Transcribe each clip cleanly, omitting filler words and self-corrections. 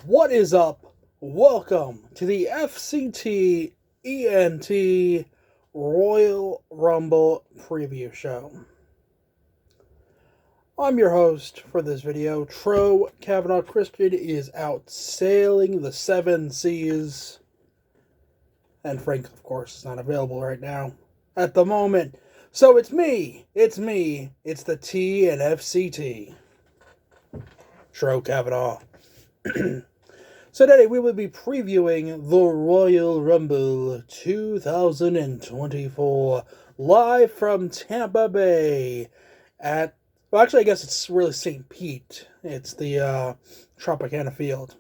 What is up? Welcome to the FCT ENT Royal Rumble preview show. I'm your host for this video, Tro Kavanaugh. Christian is out sailing the seven seas, and Frank, of course, is not available right now at the moment. So it's me, it's the T and FCT, Tro Kavanaugh. So today we will be previewing the Royal Rumble 2024 live from Tampa Bay at, well, actually I guess it's really St. Pete. It's the Tropicana Field.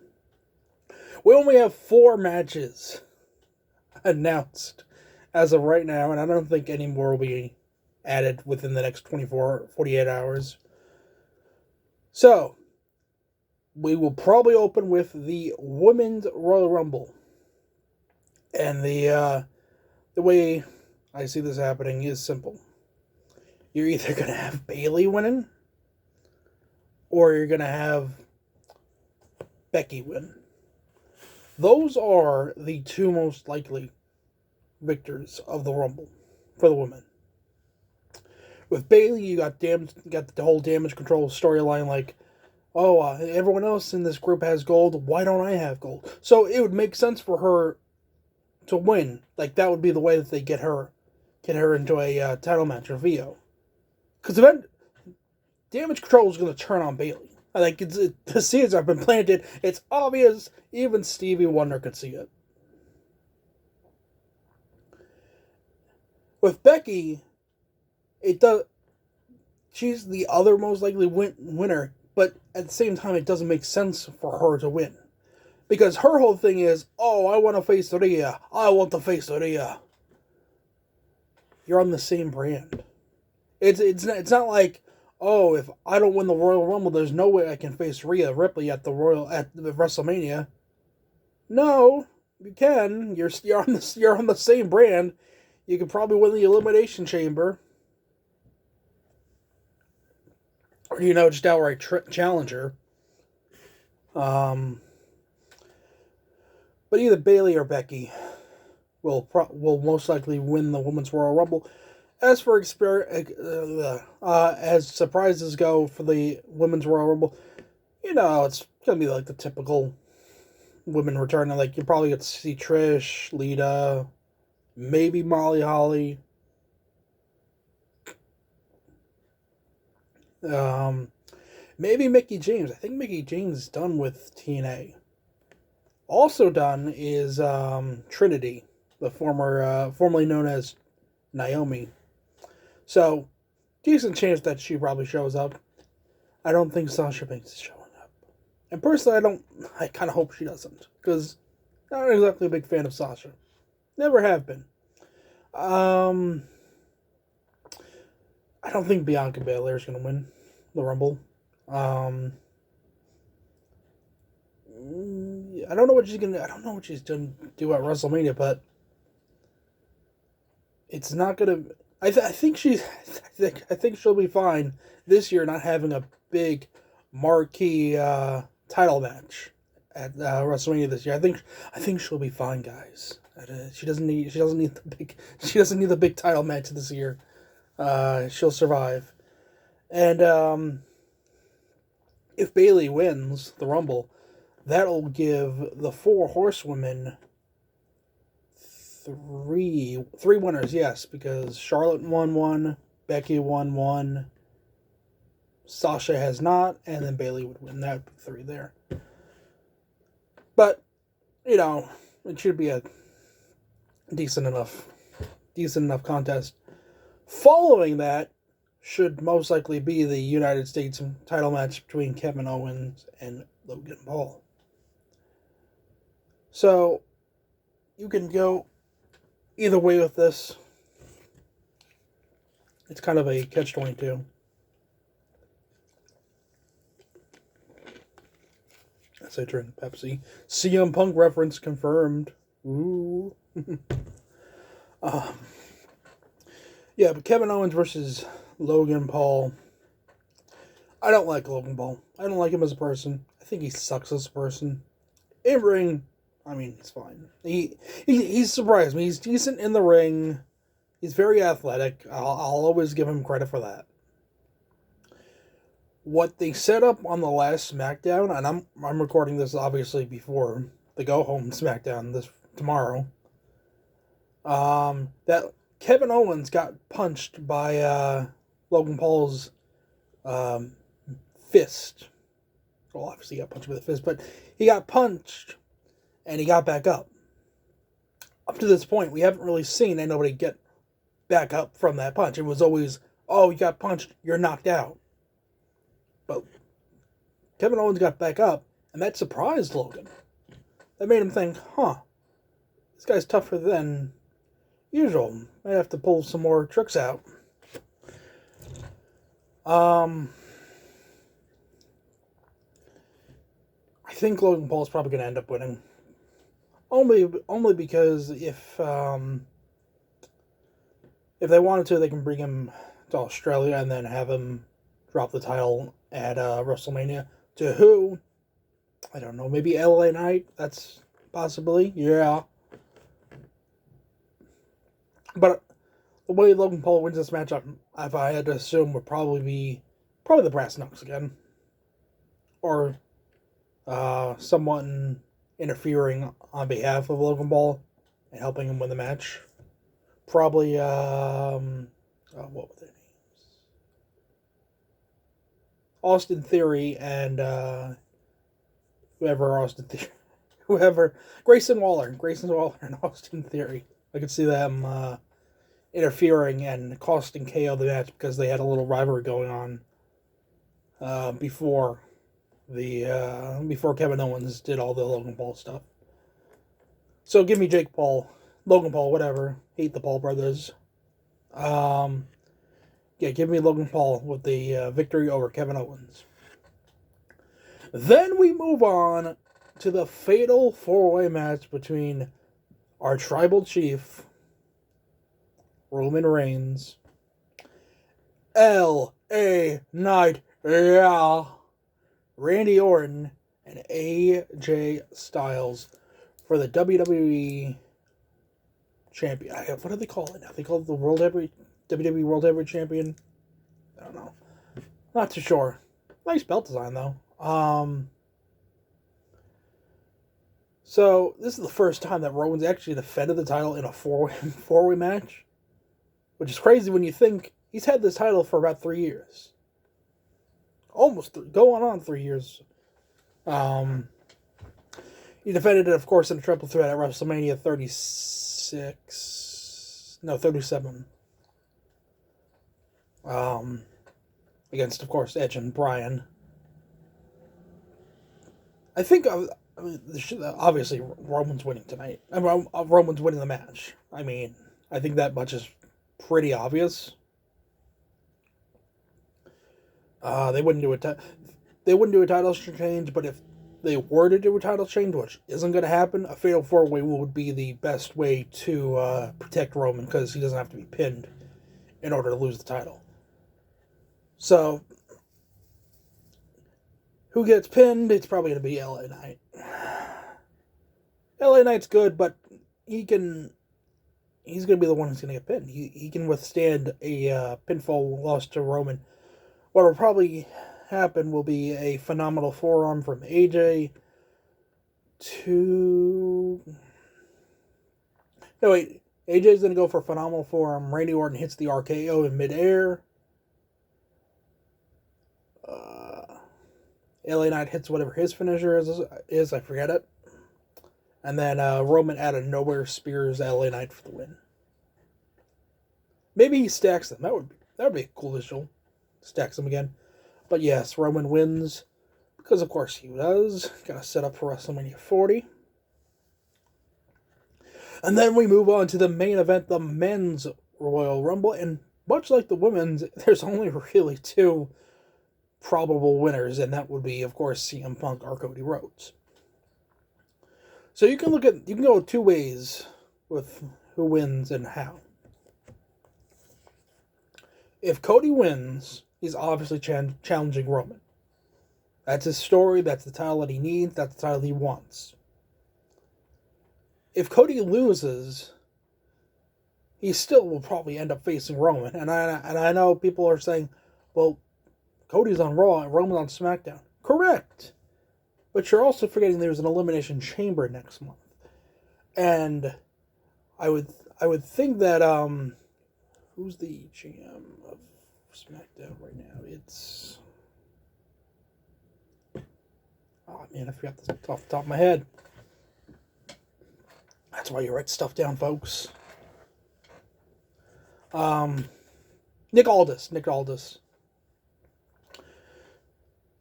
We only have 4 matches announced as of right now, and I don't think any more will be added within the next 48 hours. So, we will probably open with the Women's Royal Rumble. And the way I see this happening is simple. You're either going to have Bayley winning, or you're going to have Becky win. Those are the 2 most likely victors of the Rumble for the women. With Bayley, you got the whole damage control storyline, like, oh, everyone else in this group has gold, why don't I have gold? So it would make sense for her to win. Like, that would be the way that they get her into a title match or VO. Because damage control is going to turn on Bayley. Like, the seeds have been planted. It's obvious. Even Stevie Wonder could see it. With Becky, she's the other most likely winner, but at the same time, it doesn't make sense for her to win. Because her whole thing is, oh, I want to face Rhea. I want to face Rhea. You're on the same brand. It's not like, oh, if I don't win the Royal Rumble, there's no way I can face Rhea Ripley at the WrestleMania. No, you can. You're on the same brand. You can probably win the Elimination Chamber. Or, just outright challenge her. But either Bayley or Becky will most likely win the Women's Royal Rumble. As for as surprises go for the Women's Royal Rumble, it's gonna be like the typical women returning. Like, you probably get to see Trish, Lita, maybe Molly Holly. Maybe Mickie James. I think Mickie James is done with TNA. Also done is Trinity, the formerly known as Naomi. So, decent chance that she probably shows up. I don't think Sasha Banks is showing up. And personally, I kind of hope she doesn't. Because I'm not exactly a big fan of Sasha. Never have been. I don't think Bianca Belair is going to win the Rumble. I don't know what she's gonna. I don't know what she's gonna do at WrestleMania, but it's not gonna. I think she'll be fine this year, not having a big marquee title match at WrestleMania this year. I think she'll be fine, guys. She doesn't need the big title match this year. She'll survive, and if Bayley wins the Rumble, that'll give the 4 horsewomen three winners, yes, because Charlotte won 1, Becky won 1, Sasha has not, and then Bayley would win. That 3 there. But, it should be a decent enough contest. Following that should most likely be the United States title match between Kevin Owens and Logan Paul. So, you can go either way with this. It's kind of a catch-22. As I drink Pepsi. CM Punk reference confirmed. Ooh. Yeah, but Kevin Owens versus Logan Paul. I don't like Logan Paul. I don't like him as a person. I think he sucks as a person. In ring, I mean, he's fine. He's surprised me. He's decent in the ring. He's very athletic. I'll always give him credit for that. What they set up on the last SmackDown, and I'm recording this obviously before the go home SmackDown this tomorrow. That Kevin Owens got punched by Logan Paul's fist. Well, obviously he got punched with a fist, but he got punched and he got back up. Up to this point, we haven't really seen anybody get back up from that punch. It was always, oh, you got punched, you're knocked out. But Kevin Owens got back up, and that surprised Logan. That made him think, this guy's tougher than usual. Might have to pull some more tricks out. I think Logan Paul's probably going to end up winning. Only because if they wanted to, they can bring him to Australia and then have him drop the title at WrestleMania. To who? I don't know. Maybe LA Knight? That's possibly. Yeah. But the way Logan Paul wins this match, if I had to assume, would probably be the Brass Knucks again. Or someone interfering on behalf of Logan Paul and helping him win the match. Probably, what were their names? Austin Theory and Grayson Waller and Austin Theory. I could see them interfering and costing KO the match because they had a little rivalry going on before Kevin Owens did all the Logan Paul stuff. So give me Jake Paul, Logan Paul, whatever. Hate the Paul brothers. Give me Logan Paul with the victory over Kevin Owens. Then we move on to the fatal four-way match between our tribal chief, Roman Reigns, L.A. Knight, Randy Orton, and AJ Styles for the WWE Champion. What do they call it now? They call it the WWE World Heavyweight Champion? I don't know. Not too sure. Nice belt design, though. So, this is the first time that Roman's actually defended the title in a four-way match. Which is crazy when you think he's had this title for about 3 years. Going on 3 years. He defended it, of course, in a triple threat at WrestleMania 37. Against, of course, Edge and Bryan. I think, obviously, Roman's winning tonight. Roman's winning the match. I mean, I think that much is pretty obvious. They wouldn't do a title change, but if they were to do a title change, which isn't going to happen, a fatal four-way would be the best way to protect Roman because he doesn't have to be pinned in order to lose the title. So, who gets pinned? It's probably going to be LA Knight. LA Knight's good, but he's going to be the one who's going to get pinned. He can withstand a pinfall loss to Roman. What will probably happen will be a phenomenal forearm from AJ to... No, wait. AJ's going to go for a phenomenal forearm. Randy Orton hits the RKO in midair. LA Knight hits whatever his finisher is. I forget it. And then Roman out of nowhere spears LA Knight for the win. Maybe he stacks them. That would be a cool visual. Stacks them again. But yes, Roman wins. Because of course he does. Got to set up for WrestleMania 40. And then we move on to the main event, the men's Royal Rumble. And much like the women's, there's only really two probable winners. And that would be, of course, CM Punk or Cody Rhodes. So you can go two ways with who wins and how. If Cody wins, he's obviously challenging Roman. That's his story. That's the title that he needs. That's the title he wants. if Cody loses, he still will probably end up facing Roman. And I know people are saying, well, Cody's on Raw and Roman's on SmackDown. Correct. But you're also forgetting there's an Elimination Chamber next month. And I would think that who's the GM of SmackDown right now? It's I forgot this off the top of my head. That's why you write stuff down, folks. Nick Aldis.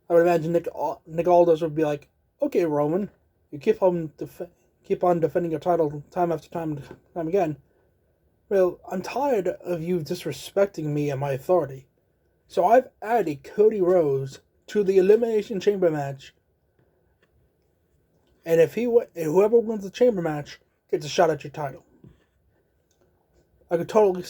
I would imagine Nick Aldis would be like, okay, Roman, you keep on defending your title time after time again. Well, I'm tired of you disrespecting me and my authority. So I've added Cody Rhodes to the Elimination Chamber match. And if whoever wins the Chamber match gets a shot at your title. I could totally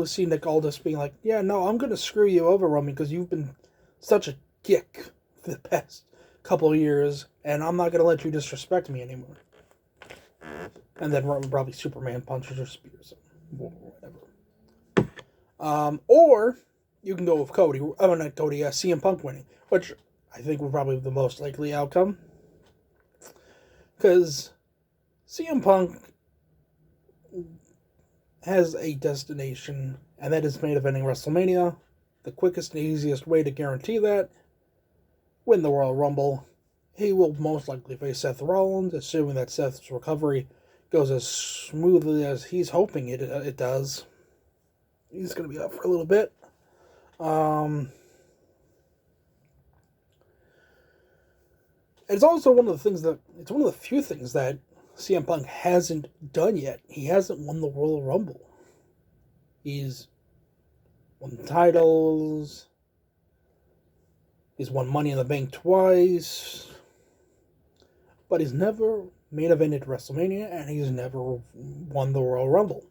see Nick Aldis being like, yeah, no, I'm going to screw you over, Roman, because you've been such a dick for the past couple of years, and I'm not going to let you disrespect me anymore. And then Roman probably Superman punches or spears him, or whatever. Or you can go with Cody. Oh, not Cody. CM Punk winning, which I think would probably be the most likely outcome, because CM Punk has a destination, and that is main eventing WrestleMania. The quickest and easiest way to guarantee that: win the Royal Rumble. He will most likely face Seth Rollins, assuming that Seth's recovery goes as smoothly as he's hoping it does. He's going to be out for a little bit. It's also one of the few things that CM Punk hasn't done yet. He hasn't won the Royal Rumble. He's won titles. He's won Money in the Bank twice. But he's never main evented WrestleMania, and he's never won the Royal Rumble.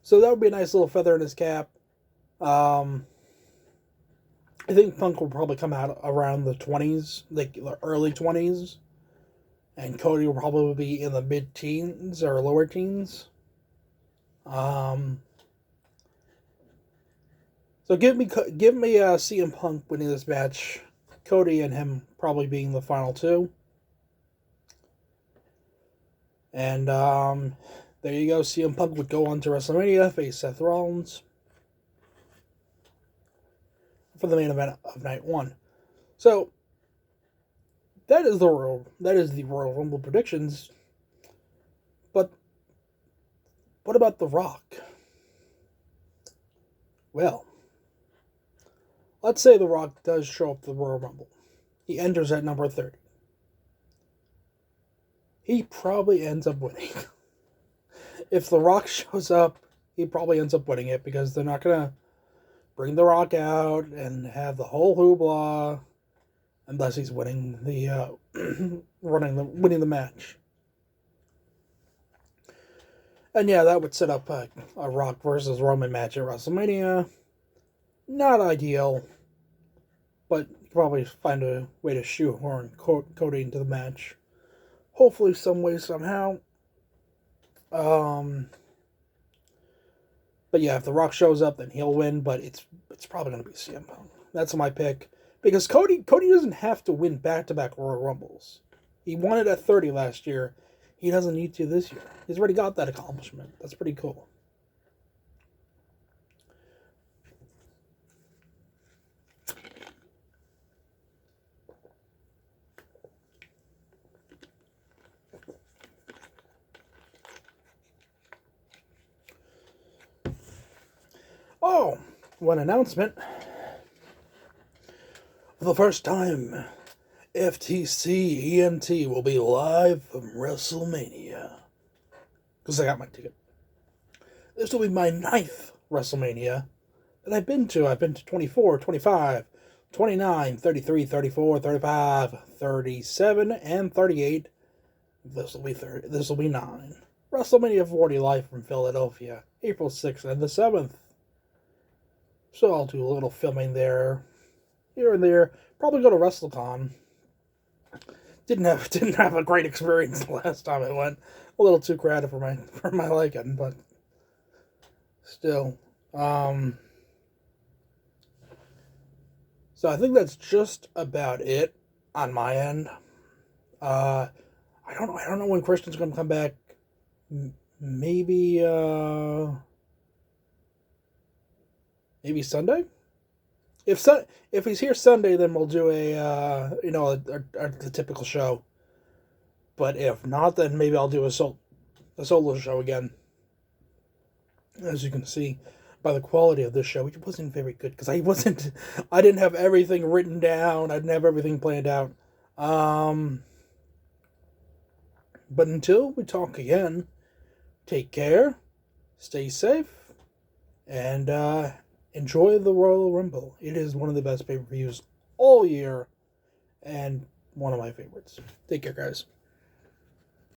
So that would be a nice little feather in his cap. I think Punk will probably come out around the 20s, like the early 20s. And Cody will probably be in the mid-teens or lower teens. So give me CM Punk winning this match. Cody and him probably being the final two. And there you go. CM Punk would go on to WrestleMania, face Seth Rollins for the main event of night one. So that is the Royal Rumble predictions. But what about The Rock? Well, let's say The Rock does show up to the Royal Rumble. He enters at number 30. He probably ends up winning. If The Rock shows up, he probably ends up winning it, because they're not going to bring The Rock out and have the whole hoopla unless he's winning the winning the match. And yeah, that would set up a Rock versus Roman match at WrestleMania. Not ideal, but probably find a way to shoehorn Cody into the match. Hopefully, some way, somehow. But yeah, if The Rock shows up, then he'll win. But it's probably going to be CM Punk. That's my pick, because Cody doesn't have to win back-to-back Royal Rumbles. He won it at 30 last year. He doesn't need to this year. He's already got that accomplishment. That's pretty cool. Oh, one announcement. For the first time, FTC ENT will be live from WrestleMania. Because I got my ticket. This will be my 9th WrestleMania that I've been to. I've been to 24, 25, 29, 33, 34, 35, 37, and 38. This will be 9. WrestleMania 40 live from Philadelphia, April 6th and the 7th. So I'll do a little filming there, here and there. Probably go to WrestleCon. didn't have a great experience the last time I went. A little too crowded for my liking, but still. So I think that's just about it on my end. I don't know when Christian's going to come back. Maybe maybe Sunday. If he's here Sunday, then we'll do the typical show. But if not, then maybe I'll do a solo show again. As you can see by the quality of this show, which wasn't very good because I didn't have everything written down. I didn't have everything planned out. But until we talk again, take care, stay safe, and enjoy the Royal Rumble. It is one of the best pay-per-views all year, and one of my favorites. Take care, guys.